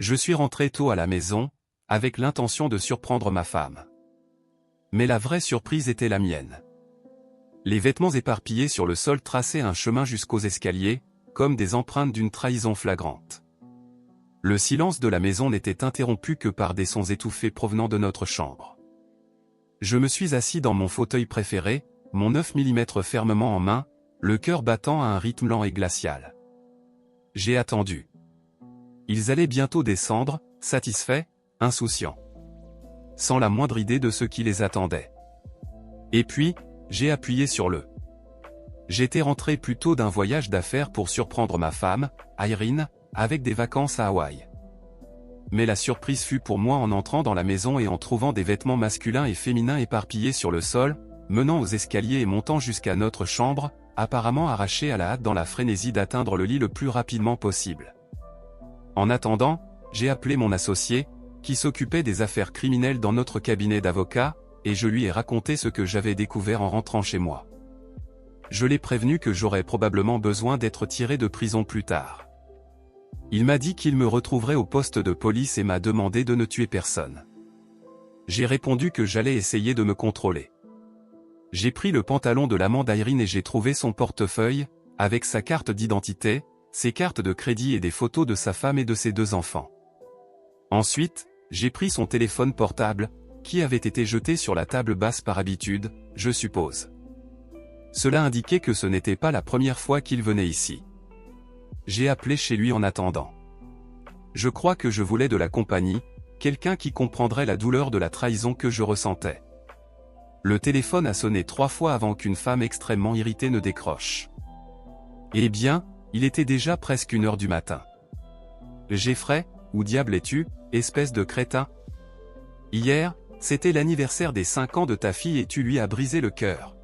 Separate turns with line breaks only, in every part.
Je suis rentré tôt à la maison, avec l'intention de surprendre ma femme. Mais la vraie surprise était la mienne. Les vêtements éparpillés sur le sol traçaient un chemin jusqu'aux escaliers, comme des empreintes d'une trahison flagrante. Le silence de la maison n'était interrompu que par des sons étouffés provenant de notre chambre. Je me suis assis dans mon fauteuil préféré, mon 9 mm fermement en main, le cœur battant à un rythme lent et glacial. J'ai attendu. Ils allaient bientôt descendre, satisfaits, insouciants. Sans la moindre idée de ce qui les attendait. Et puis, j'ai appuyé sur le. J'étais rentré plus tôt d'un voyage d'affaires pour surprendre ma femme, Irene, avec des vacances à Hawaï. Mais la surprise fut pour moi en entrant dans la maison et en trouvant des vêtements masculins et féminins éparpillés sur le sol, menant aux escaliers et montant jusqu'à notre chambre, apparemment arrachés à la hâte dans la frénésie d'atteindre le lit le plus rapidement possible. En attendant, j'ai appelé mon associé, qui s'occupait des affaires criminelles dans notre cabinet d'avocat, et je lui ai raconté ce que j'avais découvert en rentrant chez moi. Je l'ai prévenu que j'aurais probablement besoin d'être tiré de prison plus tard. Il m'a dit qu'il me retrouverait au poste de police et m'a demandé de ne tuer personne. J'ai répondu que j'allais essayer de me contrôler. J'ai pris le pantalon de l'amant d'Irene et j'ai trouvé son portefeuille, avec sa carte d'identité, ses cartes de crédit et des photos de sa femme et de ses 2 enfants. Ensuite, j'ai pris son téléphone portable, qui avait été jeté sur la table basse par habitude, je suppose. Cela indiquait que ce n'était pas la première fois qu'il venait ici. J'ai appelé chez lui en attendant. Je crois que je voulais de la compagnie, quelqu'un qui comprendrait la douleur de la trahison que je ressentais. Le téléphone a sonné 3 fois avant qu'une femme extrêmement irritée ne décroche. Eh bien, il était déjà presque 1h du matin. Jeffrey, où diable es-tu, espèce de crétin? Hier, c'était l'anniversaire des 5 ans de ta fille et tu lui as brisé le cœur.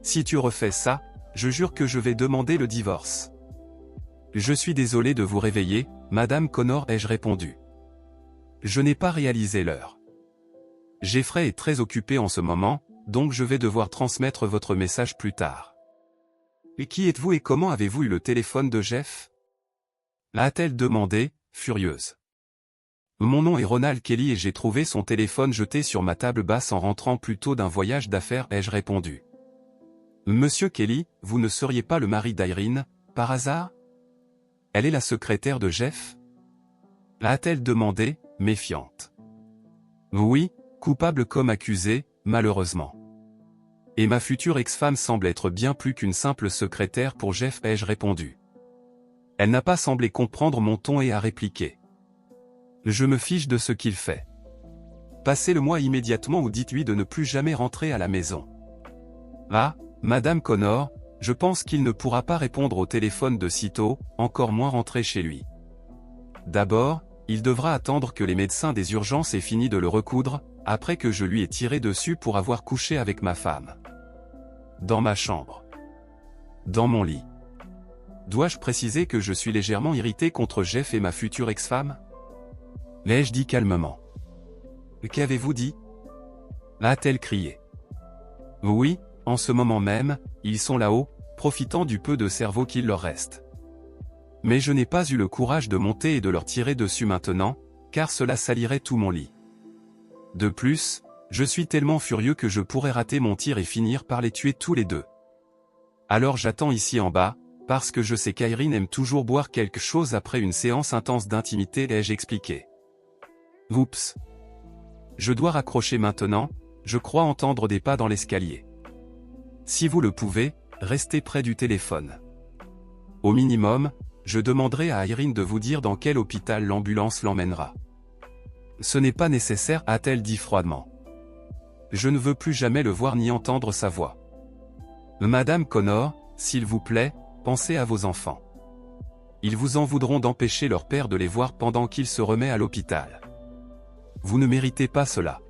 Si tu refais ça, je jure que je vais demander le divorce. Je suis désolé de vous réveiller, Madame Connor, ai-je répondu. Je n'ai pas réalisé l'heure. Jeffrey est très occupé en ce moment, donc je vais devoir transmettre votre message plus tard. Et qui êtes-vous et comment avez-vous eu le téléphone de Jeff? A-t-elle demandé, furieuse. Mon nom est Ronald Kelly et j'ai trouvé son téléphone jeté sur ma table basse en rentrant plus tôt d'un voyage d'affaires, ai-je répondu. Monsieur Kelly, vous ne seriez pas le mari d'Irene, par hasard? Elle est la secrétaire de Jeff? A-t-elle demandé, méfiante. Oui, coupable comme accusé, malheureusement. Et ma future ex-femme semble être bien plus qu'une simple secrétaire pour Jeff, ai-je répondu. Elle n'a pas semblé comprendre mon ton et a répliqué. Je me fiche de ce qu'il fait. Passez-le-moi immédiatement ou dites-lui de ne plus jamais rentrer à la maison. Ah, Madame Connor, je pense qu'il ne pourra pas répondre au téléphone de sitôt, encore moins rentrer chez lui. D'abord, il devra attendre que les médecins des urgences aient fini de le recoudre, après que je lui ai tiré dessus pour avoir couché avec ma femme. Dans ma chambre. Dans mon lit. Dois-je préciser que je suis légèrement irrité contre Jeff et ma future ex-femme? L'ai-je dit calmement. Qu'avez-vous dit? A-t-elle crié. Oui, en ce moment même, ils sont là-haut, profitant du peu de cerveau qu'il leur reste. Mais je n'ai pas eu le courage de monter et de leur tirer dessus maintenant, car cela salirait tout mon lit. De plus, je suis tellement furieux que je pourrais rater mon tir et finir par les tuer tous les 2. Alors j'attends ici en bas, parce que je sais qu'Irene aime toujours boire quelque chose après une séance intense d'intimité, ai-je expliqué. Oups. Je dois raccrocher maintenant, je crois entendre des pas dans l'escalier. Si vous le pouvez, restez près du téléphone. Au minimum, je demanderai à Irene de vous dire dans quel hôpital l'ambulance l'emmènera. Ce n'est pas nécessaire, a-t-elle dit froidement. Je ne veux plus jamais le voir ni entendre sa voix. Madame Connor, s'il vous plaît, pensez à vos enfants. Ils vous en voudront d'empêcher leur père de les voir pendant qu'il se remet à l'hôpital. Vous ne méritez pas cela.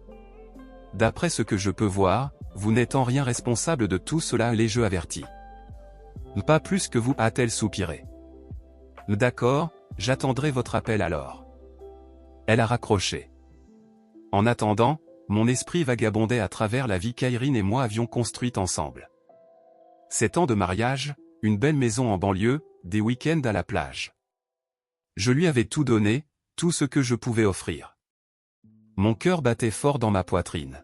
D'après ce que je peux voir, vous n'êtes en rien responsable de tout cela, l'ai-je averti. Pas plus que vous, a-t-elle soupiré. D'accord, j'attendrai votre appel alors. Elle a raccroché. En attendant, mon esprit vagabondait à travers la vie qu'Irene et moi avions construite ensemble. 7 ans de mariage, une belle maison en banlieue, des week-ends à la plage. Je lui avais tout donné, tout ce que je pouvais offrir. Mon cœur battait fort dans ma poitrine.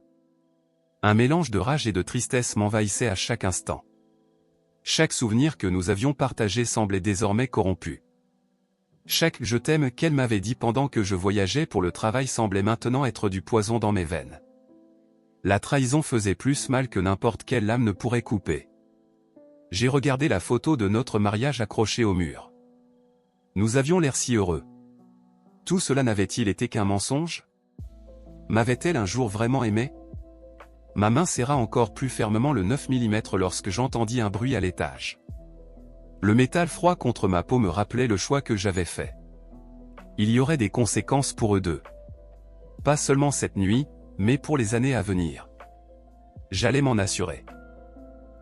Un mélange de rage et de tristesse m'envahissait à chaque instant. Chaque souvenir que nous avions partagé semblait désormais corrompu. Chaque « je t'aime » qu'elle m'avait dit pendant que je voyageais pour le travail semblait maintenant être du poison dans mes veines. La trahison faisait plus mal que n'importe quelle lame ne pourrait couper. J'ai regardé la photo de notre mariage accrochée au mur. Nous avions l'air si heureux. Tout cela n'avait-il été qu'un mensonge? M'avait-elle un jour vraiment aimé? Ma main serra encore plus fermement le 9 mm lorsque j'entendis un bruit à l'étage. Le métal froid contre ma peau me rappelait le choix que j'avais fait. Il y aurait des conséquences pour eux deux. Pas seulement cette nuit, mais pour les années à venir. J'allais m'en assurer.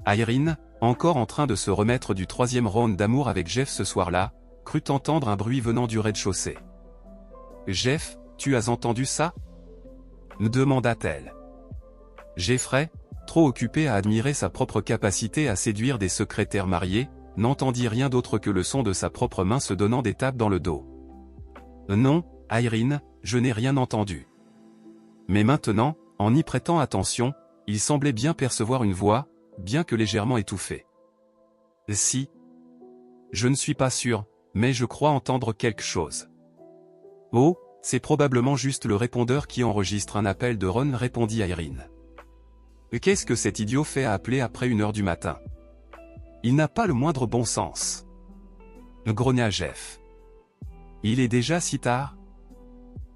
Irene, encore en train de se remettre du 3e round d'amour avec Jeff ce soir-là, crut entendre un bruit venant du rez-de-chaussée. « Jeff, tu as entendu ça ?» demanda-t-elle. Jeffrey, trop occupé à admirer sa propre capacité à séduire des secrétaires mariés, n'entendit rien d'autre que le son de sa propre main se donnant des tapes dans le dos. « Non, Irene, je n'ai rien entendu. » Mais maintenant, en y prêtant attention, il semblait bien percevoir une voix, bien que légèrement étouffée. « Si. Je ne suis pas sûr, mais je crois entendre quelque chose. » « Oh, c'est probablement juste le répondeur qui enregistre un appel de Ron, répondit Irene. « Qu'est-ce que cet idiot fait à appeler après 1 heure du matin? Il n'a pas le moindre bon sens. » grogna Jeff. « Il est déjà si tard?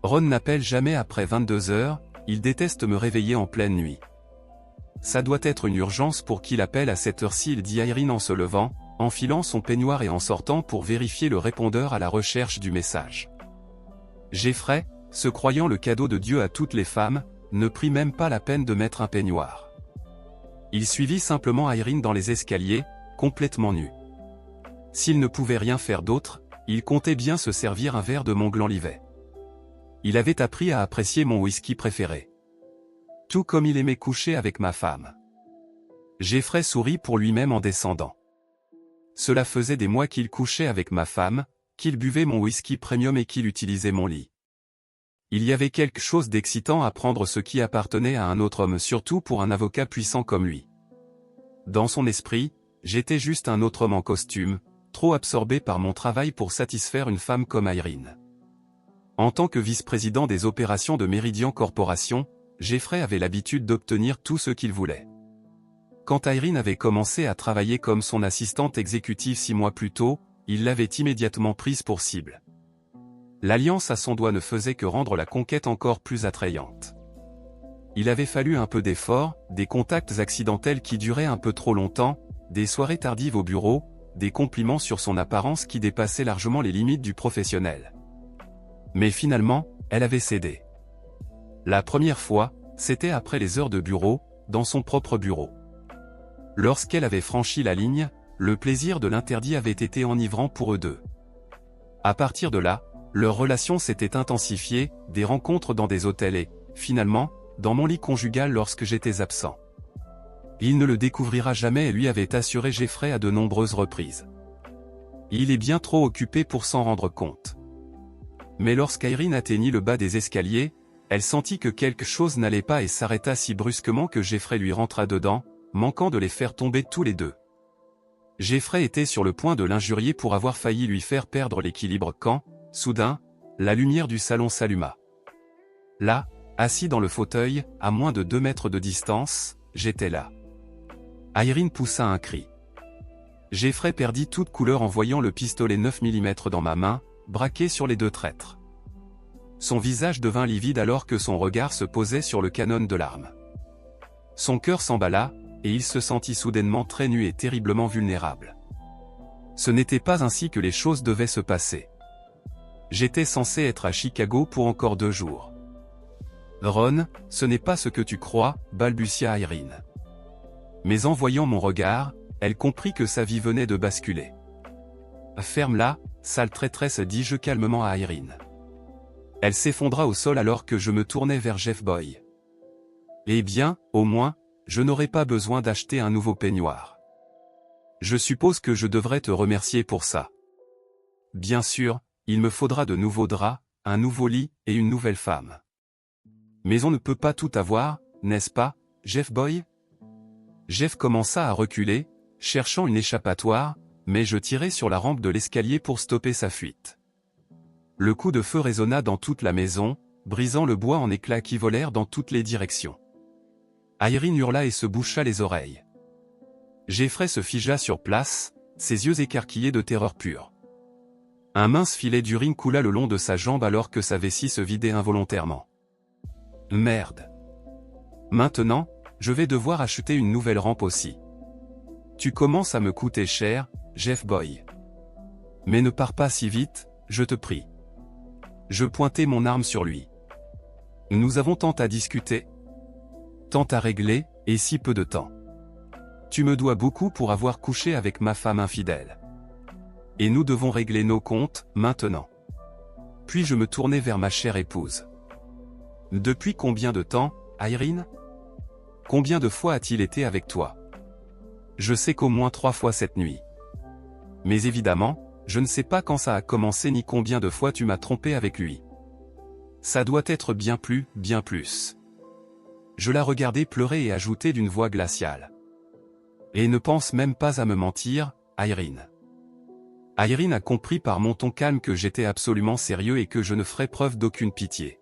Ron n'appelle jamais après 22 heures, il déteste me réveiller en pleine nuit. Ça doit être une urgence pour qu'il appelle à cette heure-ci, dit Irene en se levant, enfilant son peignoir et en sortant pour vérifier le répondeur à la recherche du message. Jeffrey, se croyant le cadeau de Dieu à toutes les femmes, ne prit même pas la peine de mettre un peignoir. Il suivit simplement Irene dans les escaliers, complètement nu. S'il ne pouvait rien faire d'autre, il comptait bien se servir un verre de Montglan-Livet. Il avait appris à apprécier mon whisky préféré. Tout comme il aimait coucher avec ma femme. Jeffrey sourit pour lui-même en descendant. Cela faisait des mois qu'il couchait avec ma femme, qu'il buvait mon whisky premium et qu'il utilisait mon lit. Il y avait quelque chose d'excitant à prendre ce qui appartenait à un autre homme, surtout pour un avocat puissant comme lui. Dans son esprit, j'étais juste un autre homme en costume, trop absorbé par mon travail pour satisfaire une femme comme Irene. En tant que vice-président des opérations de Meridian Corporation, Jeffrey avait l'habitude d'obtenir tout ce qu'il voulait. Quand Irene avait commencé à travailler comme son assistante exécutive 6 mois plus tôt, il l'avait immédiatement prise pour cible. L'alliance à son doigt ne faisait que rendre la conquête encore plus attrayante. Il avait fallu un peu d'effort, des contacts accidentels qui duraient un peu trop longtemps, des soirées tardives au bureau, des compliments sur son apparence qui dépassaient largement les limites du professionnel. Mais finalement, elle avait cédé. La première fois, c'était après les heures de bureau, dans son propre bureau. Lorsqu'elle avait franchi la ligne, le plaisir de l'interdit avait été enivrant pour eux deux. À partir de là, leur relation s'était intensifiée, des rencontres dans des hôtels et, finalement, dans mon lit conjugal lorsque j'étais absent. Il ne le découvrira jamais, lui avait assuré Jeffrey à de nombreuses reprises. Il est bien trop occupé pour s'en rendre compte. Mais lorsqu'Irene atteignit le bas des escaliers, elle sentit que quelque chose n'allait pas et s'arrêta si brusquement que Jeffrey lui rentra dedans, manquant de les faire tomber tous les deux. Jeffrey était sur le point de l'injurier pour avoir failli lui faire perdre l'équilibre quand, soudain, la lumière du salon s'alluma. Là, assis dans le fauteuil, à moins de 2 mètres de distance, j'étais là. Irene poussa un cri. Jeffrey perdit toute couleur en voyant le pistolet 9 mm dans ma main, braqué sur les deux traîtres. Son visage devint livide alors que son regard se posait sur le canon de l'arme. Son cœur s'emballa, et il se sentit soudainement très nu et terriblement vulnérable. Ce n'était pas ainsi que les choses devaient se passer. J'étais censé être à Chicago pour encore 2 jours. Ron, ce n'est pas ce que tu crois, balbutia Irene. Mais en voyant mon regard, elle comprit que sa vie venait de basculer. Ferme-la, sale traîtresse, dis-je calmement à Irene. Elle s'effondra au sol alors que je me tournai vers Jeff Boy. Eh bien, au moins, je n'aurai pas besoin d'acheter un nouveau peignoir. Je suppose que je devrais te remercier pour ça. Bien sûr, il me faudra de nouveaux draps, un nouveau lit et une nouvelle femme. Mais on ne peut pas tout avoir, n'est-ce pas, Jeff Boy? Jeff commença à reculer, cherchant une échappatoire, mais je tirai sur la rampe de l'escalier pour stopper sa fuite. Le coup de feu résonna dans toute la maison, brisant le bois en éclats qui volèrent dans toutes les directions. Irene hurla et se boucha les oreilles. Jeffrey se figea sur place, ses yeux écarquillés de terreur pure. Un mince filet d'urine coula le long de sa jambe alors que sa vessie se vidait involontairement. Merde. Maintenant, je vais devoir acheter une nouvelle rampe aussi. Tu commences à me coûter cher, Jeff Boy. Mais ne pars pas si vite, je te prie. Je pointai mon arme sur lui. Nous avons tant à discuter, tant à régler, et si peu de temps. Tu me dois beaucoup pour avoir couché avec ma femme infidèle. Et nous devons régler nos comptes, maintenant. Puis je me tournai vers ma chère épouse. Depuis combien de temps, Irene? Combien de fois a-t-il été avec toi? Je sais qu'au moins 3 fois cette nuit. Mais évidemment, je ne sais pas quand ça a commencé ni combien de fois tu m'as trompé avec lui. Ça doit être bien plus. Je la regardai pleurer et ajoutai d'une voix glaciale. Et ne pense même pas à me mentir, Irene. Irene a compris par mon ton calme que j'étais absolument sérieux et que je ne ferais preuve d'aucune pitié.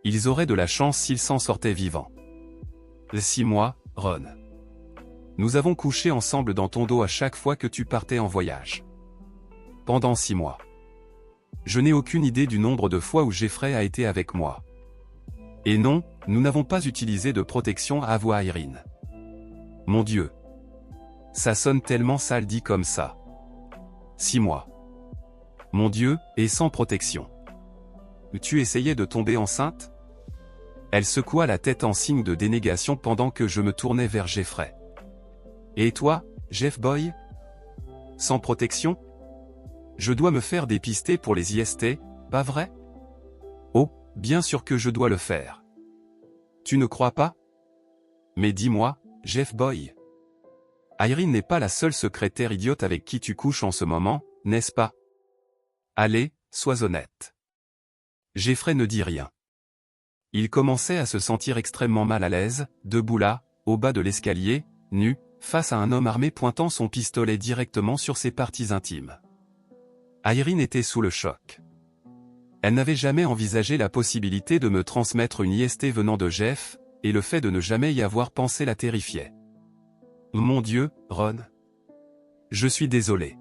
Ils auraient de la chance s'ils s'en sortaient vivants. 6 mois, Ron. Nous avons couché ensemble dans ton dos à chaque fois que tu partais en voyage. Pendant 6 mois. Je n'ai aucune idée du nombre de fois où Jeffrey a été avec moi. Et non, nous n'avons pas utilisé de protection, avoua Irene. Mon Dieu. Ça sonne tellement sale dit comme ça. 6 mois. Mon Dieu, et sans protection. Tu essayais de tomber enceinte? Elle secoua la tête en signe de dénégation pendant que je me tournais vers Jeffrey. Et toi, Jeff Boy? Sans protection? Je dois me faire dépister pour les IST, pas vrai? Oh, bien sûr que je dois le faire. Tu ne crois pas? Mais dis-moi, Jeff Boy. Irene n'est pas la seule secrétaire idiote avec qui tu couches en ce moment, n'est-ce pas? Allez, sois honnête. Jeffrey ne dit rien. Il commençait à se sentir extrêmement mal à l'aise, debout là, au bas de l'escalier, nu, face à un homme armé pointant son pistolet directement sur ses parties intimes. Irene était sous le choc. Elle n'avait jamais envisagé la possibilité de me transmettre une IST venant de Jeff, et le fait de ne jamais y avoir pensé la terrifiait. Mon Dieu, Ron. Je suis désolé.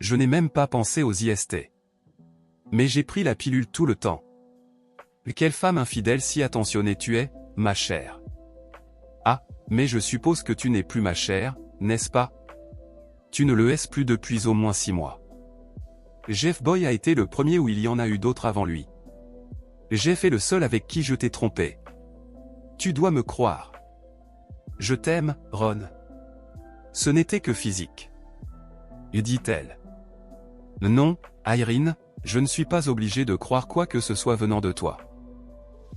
Je n'ai même pas pensé aux IST. Mais j'ai pris la pilule tout le temps. Quelle femme infidèle si attentionnée tu es, ma chère. Ah, mais je suppose que tu n'es plus ma chère, n'est-ce pas? Tu ne le es plus depuis au moins 6 mois. Jeff Boy a été le premier ou il y en a eu d'autres avant lui. Jeff est le seul avec qui je t'ai trompé. Tu dois me croire. Je t'aime, Ron. Ce n'était que physique. Dit-elle. Non, Irene, je ne suis pas obligé de croire quoi que ce soit venant de toi.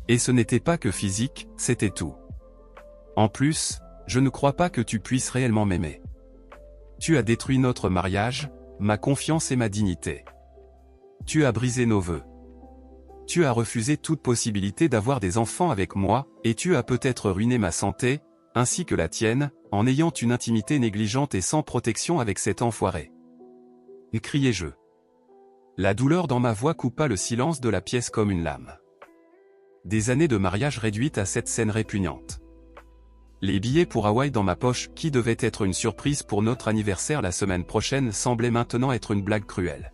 Et ce n'était pas que physique, c'était tout. En plus, je ne crois pas que tu puisses réellement m'aimer. Tu as détruit notre mariage, ma confiance et ma dignité. Tu as brisé nos vœux. Tu as refusé toute possibilité d'avoir des enfants avec moi, et tu as peut-être ruiné ma santé, ainsi que la tienne, en ayant une intimité négligente et sans protection avec cet enfoiré. Criai-je. La douleur dans ma voix coupa le silence de la pièce comme une lame. Des années de mariage réduites à cette scène répugnante. Les billets pour Hawaï dans ma poche, qui devait être une surprise pour notre anniversaire la semaine prochaine, semblaient maintenant être une blague cruelle.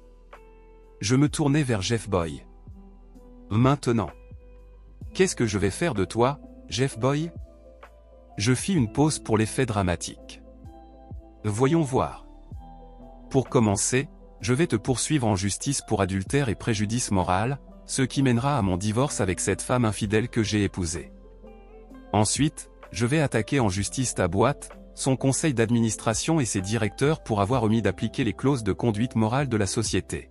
Je me tournai vers Jeff Boy. Maintenant. Qu'est-ce que je vais faire de toi, Jeff Boy? Je fis une pause pour l'effet dramatique. Voyons voir. Pour commencer, je vais te poursuivre en justice pour adultère et préjudice moral, ce qui mènera à mon divorce avec cette femme infidèle que j'ai épousée. Ensuite, je vais attaquer en justice ta boîte, son conseil d'administration et ses directeurs pour avoir omis d'appliquer les clauses de conduite morale de la société.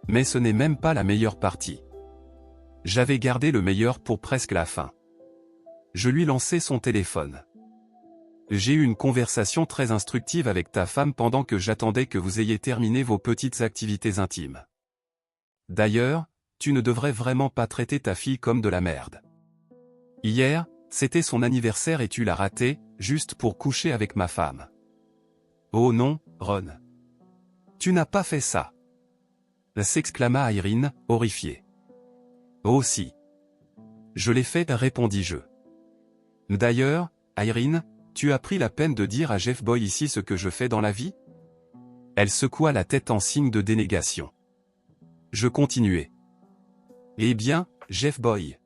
Mais ce n'est même pas la meilleure partie. J'avais gardé le meilleur pour presque la fin. Je lui lançai son téléphone. J'ai eu une conversation très instructive avec ta femme pendant que j'attendais que vous ayez terminé vos petites activités intimes. D'ailleurs, tu ne devrais vraiment pas traiter ta fille comme de la merde. Hier, c'était son anniversaire et tu l'as raté, juste pour coucher avec ma femme. Oh non, Ron. Tu n'as pas fait ça. S'exclama Irene, horrifiée. Oh si. Je l'ai fait, répondis-je. D'ailleurs, Irene, tu as pris la peine de dire à Jeff Boy ici ce que je fais dans la vie? Elle secoua la tête en signe de dénégation. Je continuai. Eh bien, Jeff Boy.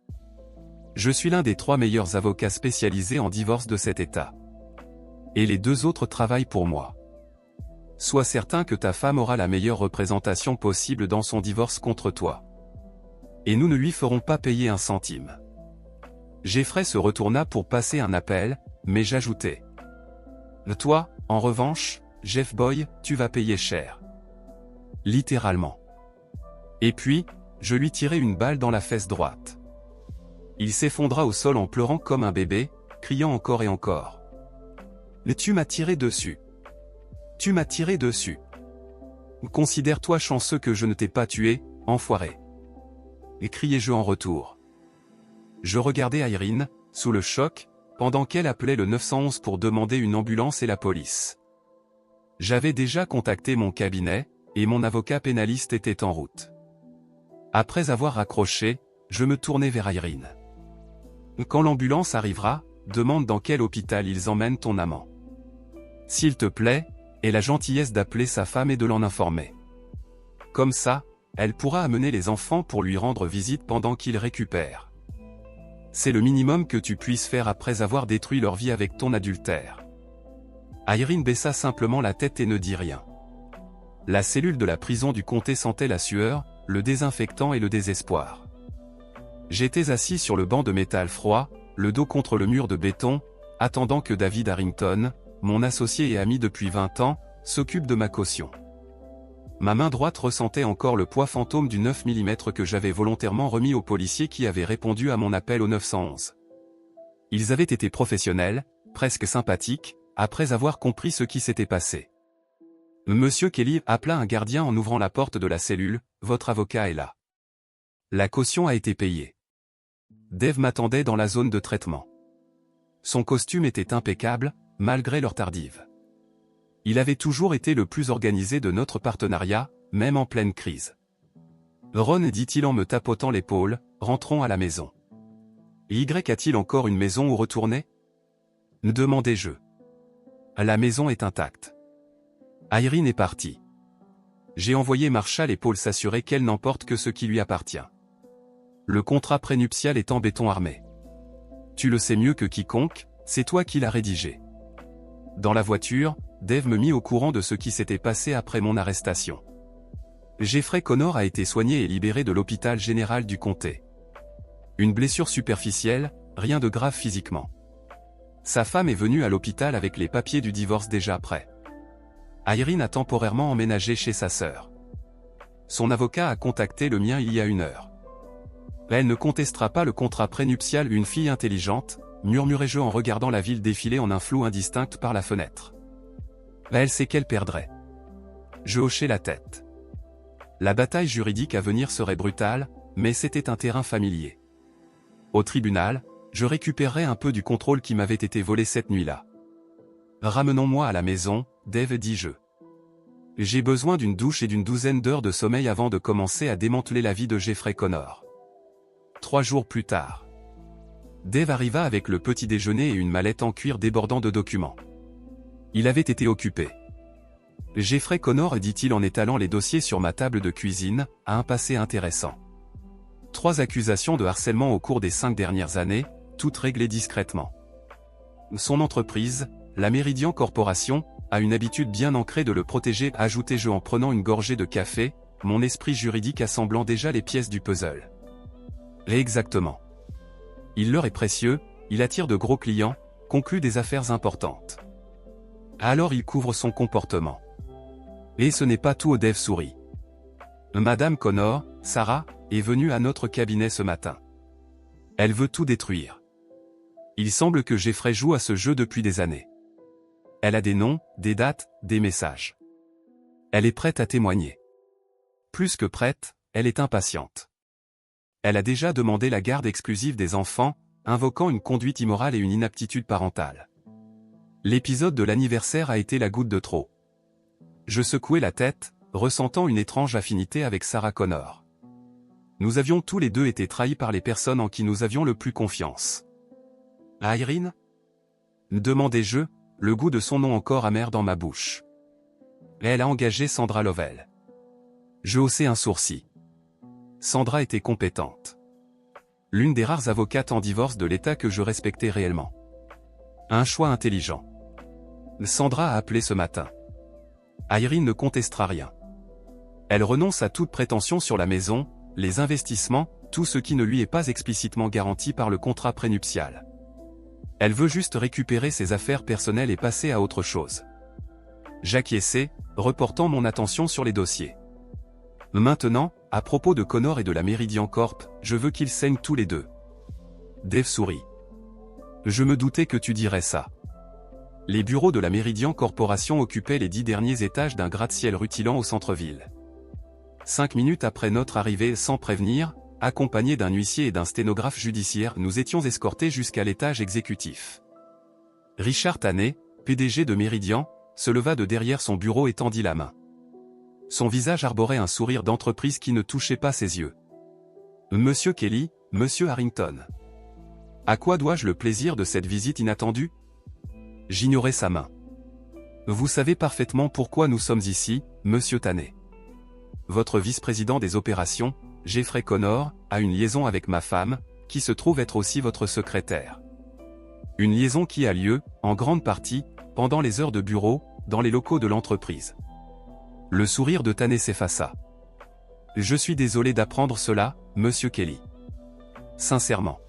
Je suis l'un des 3 meilleurs avocats spécialisés en divorce de cet État. Et les 2 autres travaillent pour moi. Sois certain que ta femme aura la meilleure représentation possible dans son divorce contre toi. Et nous ne lui ferons pas payer un centime. Jeffrey se retourna pour passer un appel, mais j'ajoutai. Toi, en revanche, Jeff Boy, tu vas payer cher. Littéralement. Et puis, je lui tirai une balle dans la fesse droite. Il s'effondra au sol en pleurant comme un bébé, criant encore et encore. Tu m'as tiré dessus. Tu m'as tiré dessus. Considère-toi chanceux que je ne t'ai pas tué, enfoiré. Et criai-je en retour. Je regardais Irene, sous le choc, pendant qu'elle appelait le 911 pour demander une ambulance et la police. J'avais déjà contacté mon cabinet, et mon avocat pénaliste était en route. Après avoir raccroché, je me tournai vers Irene. Quand l'ambulance arrivera, demande dans quel hôpital ils emmènent ton amant. S'il te plaît, aie la gentillesse d'appeler sa femme et de l'en informer. Comme ça, elle pourra amener les enfants pour lui rendre visite pendant qu'il récupère. C'est le minimum que tu puisses faire après avoir détruit leur vie avec ton adultère. Irene baissa simplement la tête et ne dit rien. La cellule de la prison du comté sentait la sueur, le désinfectant et le désespoir. J'étais assis sur le banc de métal froid, le dos contre le mur de béton, attendant que David Harrington, mon associé et ami depuis 20 ans, s'occupe de ma caution. Ma main droite ressentait encore le poids fantôme du 9 mm que j'avais volontairement remis aux policiers qui avaient répondu à mon appel au 911. Ils avaient été professionnels, presque sympathiques, après avoir compris ce qui s'était passé. Monsieur Kelly appela un gardien en ouvrant la porte de la cellule, « Votre avocat est là. » La caution a été payée. Dave m'attendait dans la zone de traitement. Son costume était impeccable, malgré l'heure tardive. Il avait toujours été le plus organisé de notre partenariat, même en pleine crise. Ron, dit-il en me tapotant l'épaule, rentrons à la maison. Y a-t-il encore une maison où retourner? Demandai-je. La maison est intacte. Irene est partie. J'ai envoyé Marshall et Paul s'assurer qu'elle n'emporte que ce qui lui appartient. Le contrat prénuptial est en béton armé. Tu le sais mieux que quiconque, c'est toi qui l'as rédigé. Dans la voiture, Dave me mit au courant de ce qui s'était passé après mon arrestation. Jeffrey Connor a été soigné et libéré de l'hôpital général du comté. Une blessure superficielle, rien de grave physiquement. Sa femme est venue à l'hôpital avec les papiers du divorce déjà prêts. Irene a temporairement emménagé chez sa sœur. Son avocat a contacté le mien il y a 1 heure. Elle ne contestera pas le contrat prénuptial, une fille intelligente, murmurai-je en regardant la ville défiler en un flou indistinct par la fenêtre. Elle sait qu'elle perdrait. Je hochai la tête. La bataille juridique à venir serait brutale, mais c'était un terrain familier. Au tribunal, je récupérerai un peu du contrôle qui m'avait été volé cette nuit-là. Ramenons-moi à la maison, Dave, dis-je. J'ai besoin d'une douche et d'une douzaine d'heures de sommeil avant de commencer à démanteler la vie de Jeffrey Connor. 3 jours plus tard. Dave arriva avec le petit déjeuner et une mallette en cuir débordant de documents. Il avait été occupé. Jeffrey Connor, dit-il en étalant les dossiers sur ma table de cuisine, a un passé intéressant. 3 accusations de harcèlement au cours des 5 dernières années, toutes réglées discrètement. Son entreprise, la Meridian Corporation, a une habitude bien ancrée de le protéger, ajoutai-je en prenant une gorgée de café, mon esprit juridique assemblant déjà les pièces du puzzle. Exactement. Il leur est précieux, il attire de gros clients, conclut des affaires importantes. Alors il couvre son comportement. Et ce n'est pas tout, au Dave sourit. Madame Connor, Sarah, est venue à notre cabinet ce matin. Elle veut tout détruire. Il semble que Jeffrey joue à ce jeu depuis des années. Elle a des noms, des dates, des messages. Elle est prête à témoigner. Plus que prête, elle est impatiente. Elle a déjà demandé la garde exclusive des enfants, invoquant une conduite immorale et une inaptitude parentale. L'épisode de l'anniversaire a été la goutte de trop. Je secouai la tête, ressentant une étrange affinité avec Sarah Connor. Nous avions tous les deux été trahis par les personnes en qui nous avions le plus confiance. Irene ? Demandai-je, le goût de son nom encore amer dans ma bouche. Elle a engagé Sandra Lovell. Je haussai un sourcil. Sandra était compétente. L'une des rares avocates en divorce de l'État que je respectais réellement. Un choix intelligent. Sandra a appelé ce matin. Irene ne contestera rien. Elle renonce à toute prétention sur la maison, les investissements, tout ce qui ne lui est pas explicitement garanti par le contrat prénuptial. Elle veut juste récupérer ses affaires personnelles et passer à autre chose. J'acquiesçai, reportant mon attention sur les dossiers. Maintenant, à propos de Connor et de la Meridian Corp, je veux qu'ils saignent tous les deux. Dave sourit. Je me doutais que tu dirais ça. Les bureaux de la Meridian Corporation occupaient les 10 derniers étages d'un gratte-ciel rutilant au centre-ville. 5 minutes après notre arrivée sans prévenir, accompagnés d'un huissier et d'un sténographe judiciaire, nous étions escortés jusqu'à l'étage exécutif. Richard Taney, PDG de Meridian, se leva de derrière son bureau et tendit la main. Son visage arborait un sourire d'entreprise qui ne touchait pas ses yeux. Monsieur Kelly, Monsieur Harrington. À quoi dois-je le plaisir de cette visite inattendue ? J'ignorais sa main. Vous savez parfaitement pourquoi nous sommes ici, Monsieur Taney. Votre vice-président des opérations, Jeffrey Connor, a une liaison avec ma femme, qui se trouve être aussi votre secrétaire. Une liaison qui a lieu, en grande partie, pendant les heures de bureau, dans les locaux de l'entreprise. Le sourire de Taney s'effaça. Je suis désolé d'apprendre cela, Monsieur Kelly. Sincèrement.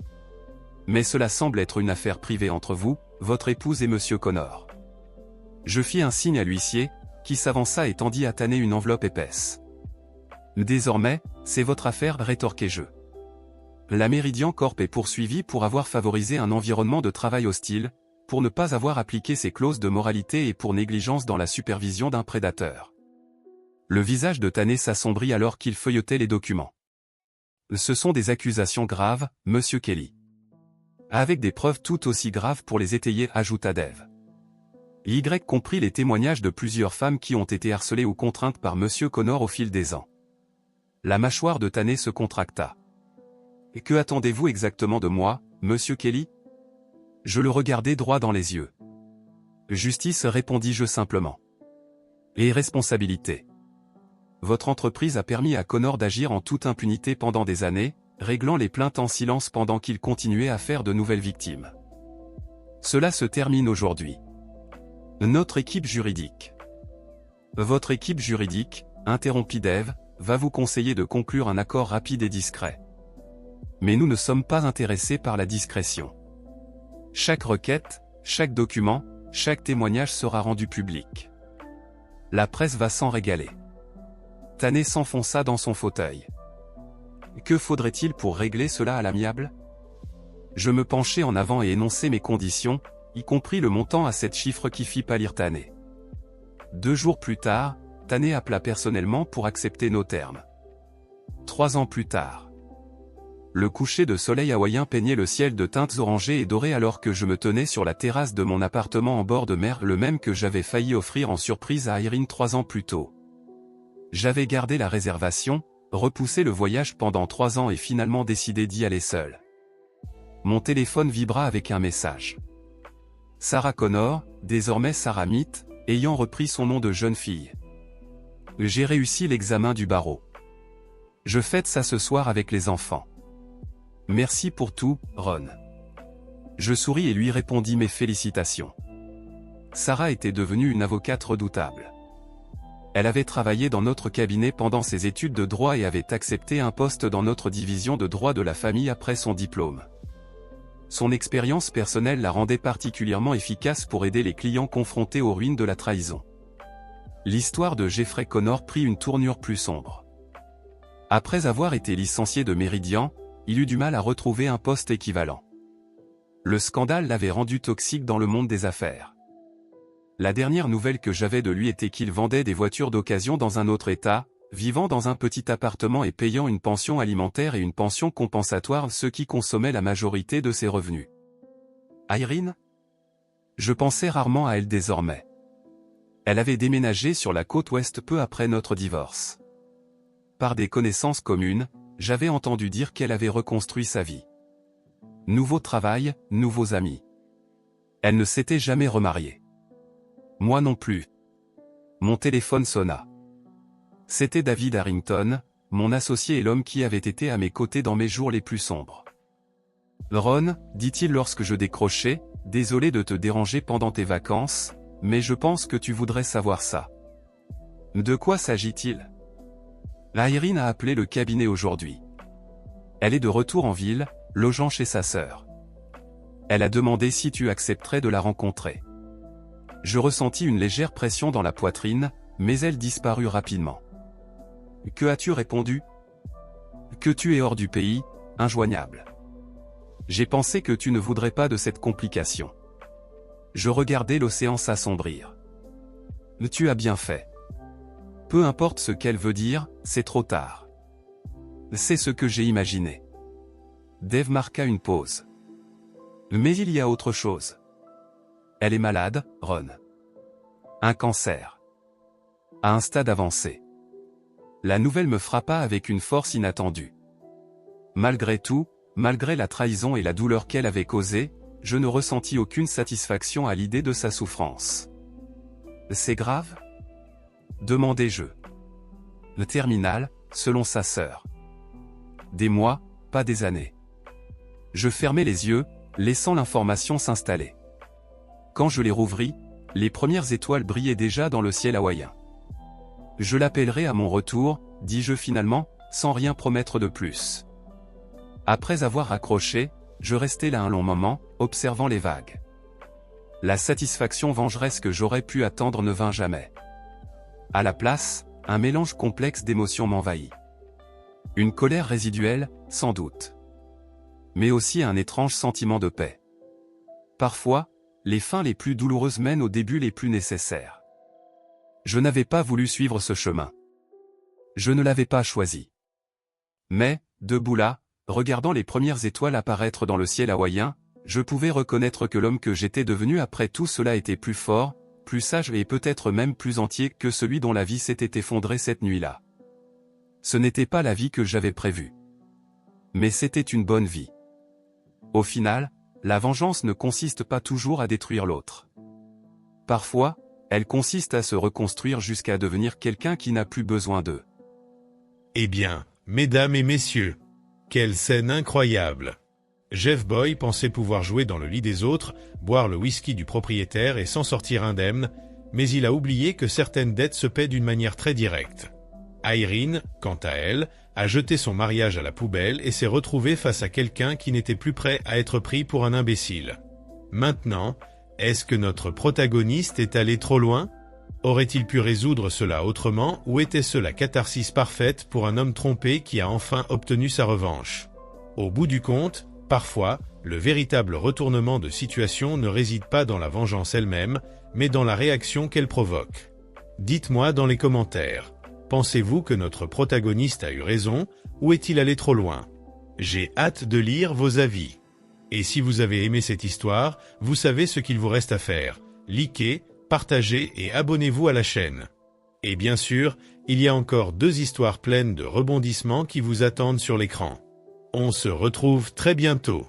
Mais cela semble être une affaire privée entre vous, votre épouse et Monsieur Connor. Je fis un signe à l'huissier, qui s'avança et tendit à Taney une enveloppe épaisse. Désormais, c'est votre affaire, rétorquai-je. La Meridian Corp est poursuivie pour avoir favorisé un environnement de travail hostile, pour ne pas avoir appliqué ses clauses de moralité et pour négligence dans la supervision d'un prédateur. Le visage de Taney s'assombrit alors qu'il feuilletait les documents. Ce sont des accusations graves, Monsieur Kelly. Avec des preuves tout aussi graves pour les étayer, ajouta Dave. Y comprit les témoignages de plusieurs femmes qui ont été harcelées ou contraintes par Monsieur Connor au fil des ans. La mâchoire de Taney se contracta. Et que attendez-vous exactement de moi, Monsieur Kelly ? Je le regardai droit dans les yeux. Justice, répondis-je simplement. Et responsabilité. Votre entreprise a permis à Connor d'agir en toute impunité pendant des années, réglant les plaintes en silence pendant qu'il continuait à faire de nouvelles victimes. Cela se termine aujourd'hui. Notre équipe juridique. Votre équipe juridique, interrompit Dave, va vous conseiller de conclure un accord rapide et discret. Mais nous ne sommes pas intéressés par la discrétion. Chaque requête, chaque document, chaque témoignage sera rendu public. La presse va s'en régaler. Taney s'enfonça dans son fauteuil. Que faudrait-il pour régler cela à l'amiable ? Je me penchai en avant et énonçai mes conditions, y compris le montant à 7 chiffres qui fit pâlir Taney. 2 jours plus tard, Taney appela personnellement pour accepter nos termes. 3 ans plus tard. Le coucher de soleil hawaïen peignait le ciel de teintes orangées et dorées alors que je me tenais sur la terrasse de mon appartement en bord de mer, le même que j'avais failli offrir en surprise à Irene 3 ans plus tôt. J'avais gardé la réservation, repoussé le voyage pendant 3 ans et finalement décidé d'y aller seul. Mon téléphone vibra avec un message. Sarah Connor, désormais Sarah Meat, ayant repris son nom de jeune fille. J'ai réussi l'examen du barreau. Je fête ça ce soir avec les enfants. Merci pour tout, Ron. Je souris et lui répondis mes félicitations. Sarah était devenue une avocate redoutable. Elle avait travaillé dans notre cabinet pendant ses études de droit et avait accepté un poste dans notre division de droit de la famille après son diplôme. Son expérience personnelle la rendait particulièrement efficace pour aider les clients confrontés aux ruines de la trahison. L'histoire de Jeffrey Connor prit une tournure plus sombre. Après avoir été licencié de Meridian, il eut du mal à retrouver un poste équivalent. Le scandale l'avait rendu toxique dans le monde des affaires. La dernière nouvelle que j'avais de lui était qu'il vendait des voitures d'occasion dans un autre État, vivant dans un petit appartement et payant une pension alimentaire et une pension compensatoire, ce qui consommait la majorité de ses revenus. Irene? Je pensais rarement à elle désormais. Elle avait déménagé sur la côte ouest peu après notre divorce. Par des connaissances communes, j'avais entendu dire qu'elle avait reconstruit sa vie. Nouveau travail, nouveaux amis. Elle ne s'était jamais remariée. Moi non plus. Mon téléphone sonna. C'était David Harrington, mon associé et l'homme qui avait été à mes côtés dans mes jours les plus sombres. Ron, dit-il lorsque je décrochai, désolé de te déranger pendant tes vacances, mais je pense que tu voudrais savoir ça. De quoi s'agit-il? Irene a appelé le cabinet aujourd'hui. Elle est de retour en ville, logeant chez sa sœur. Elle a demandé si tu accepterais de la rencontrer. Je ressentis une légère pression dans la poitrine, mais elle disparut rapidement. Que as-tu répondu? Que tu es hors du pays, injoignable. J'ai pensé que tu ne voudrais pas de cette complication. Je regardais l'océan s'assombrir. Tu as bien fait. Peu importe ce qu'elle veut dire, c'est trop tard. C'est ce que j'ai imaginé. Dave marqua une pause. Mais il y a autre chose. Elle est malade, Ron. Un cancer. À un stade avancé. La nouvelle me frappa avec une force inattendue. Malgré tout, malgré la trahison et la douleur qu'elle avait causée, je ne ressentis aucune satisfaction à l'idée de sa souffrance. C'est grave? Demandai-je. Le terminal, selon sa sœur. Des mois, pas des années. Je fermai les yeux, laissant l'information s'installer. Quand je les rouvris, les premières étoiles brillaient déjà dans le ciel hawaïen. Je l'appellerai à mon retour, dis-je finalement, sans rien promettre de plus. Après avoir raccroché, je restai là un long moment, observant les vagues. La satisfaction vengeresse que j'aurais pu attendre ne vint jamais. À la place, un mélange complexe d'émotions m'envahit. Une colère résiduelle, sans doute. Mais aussi un étrange sentiment de paix. Parfois, les fins les plus douloureuses mènent aux débuts les plus nécessaires. Je n'avais pas voulu suivre ce chemin. Je ne l'avais pas choisi. Mais, debout là, regardant les premières étoiles apparaître dans le ciel hawaïen, je pouvais reconnaître que l'homme que j'étais devenu après tout cela était plus fort, plus sage et peut-être même plus entier que celui dont la vie s'était effondrée cette nuit-là. Ce n'était pas la vie que j'avais prévue. Mais c'était une bonne vie. Au final, la vengeance ne consiste pas toujours à détruire l'autre. Parfois, elle consiste à se reconstruire jusqu'à devenir quelqu'un qui n'a plus besoin d'eux.
Eh bien, mesdames et messieurs, quelle scène incroyable! Jeff Boy pensait pouvoir jouer dans le lit des autres, boire le whisky du propriétaire et s'en sortir indemne, mais il a oublié que certaines dettes se paient d'une manière très directe. Irene, quant à elle, a jeté son mariage à la poubelle et s'est retrouvée face à quelqu'un qui n'était plus prêt à être pris pour un imbécile. Maintenant, est-ce que notre protagoniste est allé trop loin? Aurait-il pu résoudre cela autrement ou était-ce la catharsis parfaite pour un homme trompé qui a enfin obtenu sa revanche? Au bout du compte, parfois, le véritable retournement de situation ne réside pas dans la vengeance elle-même, mais dans la réaction qu'elle provoque. Dites-moi dans les commentaires, pensez-vous que notre protagoniste a eu raison ou est-il allé trop loin? J'ai hâte de lire vos avis. Et si vous avez aimé cette histoire, vous savez ce qu'il vous reste à faire. Likez, partagez et abonnez-vous à la chaîne. Et bien sûr, il y a encore 2 histoires pleines de rebondissements qui vous attendent sur l'écran. On se retrouve très bientôt.